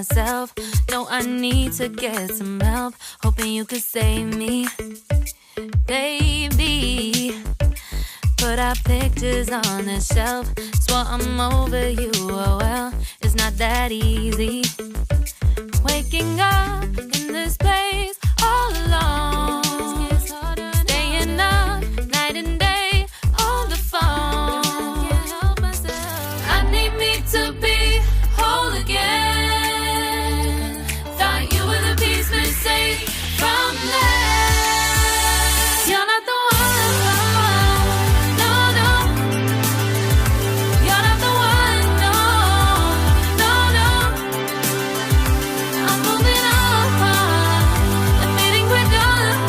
myself. No, I need to get some help. Hoping you could save me, baby. Put our pictures on the shelf. Swore I'm over you, oh well, it's not that easy. Waking up in this place all alone, staying up night and day on the phone. I need me to be whole again. Thought you were the piece missing from that. You're not the one, no, no. You're not the one, no, no, no. I'm moving on, admitting we're done.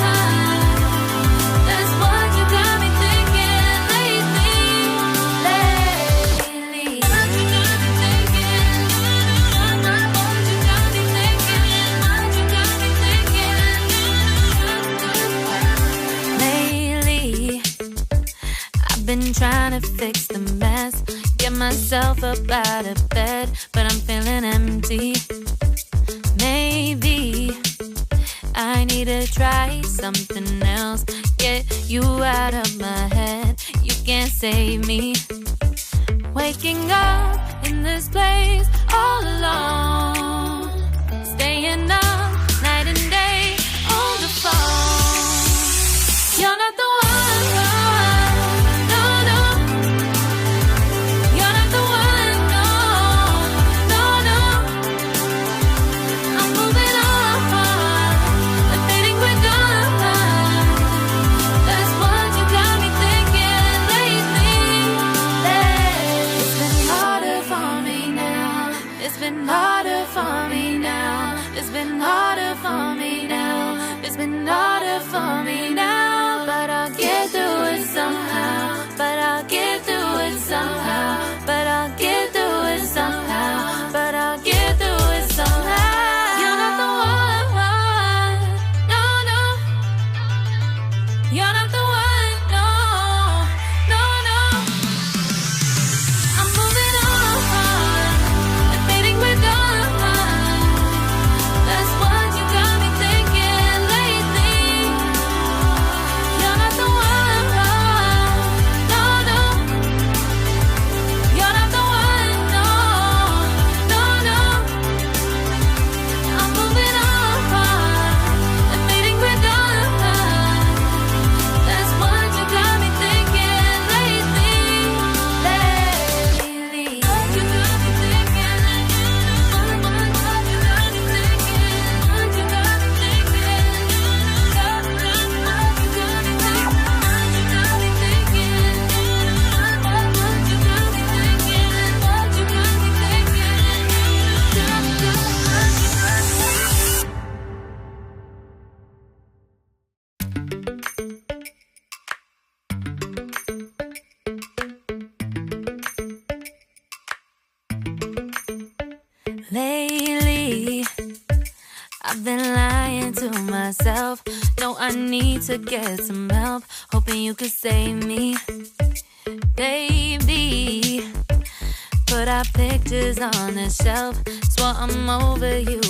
That's what you got me thinking lately. What you got me thinking. What you got me thinking. What you got me thinking. Lately, I've been trying to fix the mess, get myself up out of bed, but I'm feeling empty. Maybe I need to try something else. Get you out of my head, you can't save me. Waking up in this place all alone, staying up night and day on the phone. You're not the one, no, no. You're not the one, no, no, no. I'm moving on, admitting we're done. That's what you got me thinking lately. It's been harder for me now. It's been harder for me now. It's been harder for me now. It's been harder for me now. But I'll get through it somehow. But I'll get through it somehow. But I'll get through it somehow. But I'll get through it somehow. You're not the one, no, no. You're not the one, no, no, no. I'm moving on, admitting we're done. That's what you got me thinking lately. You're not the one, no, no. You're not the one, no, no, no. I'm moving on, admitting we're done. That's what you got me thinking lately. What you got me thinking. What you got me thinking. What you got me thinking. What you got me thinking. What you got me thinking. What you got me thinking. Lately, I've been lying to myself. No, I need to get some help. Hoping you could save me, baby. Put our pictures on the shelf. Swore I'm over you,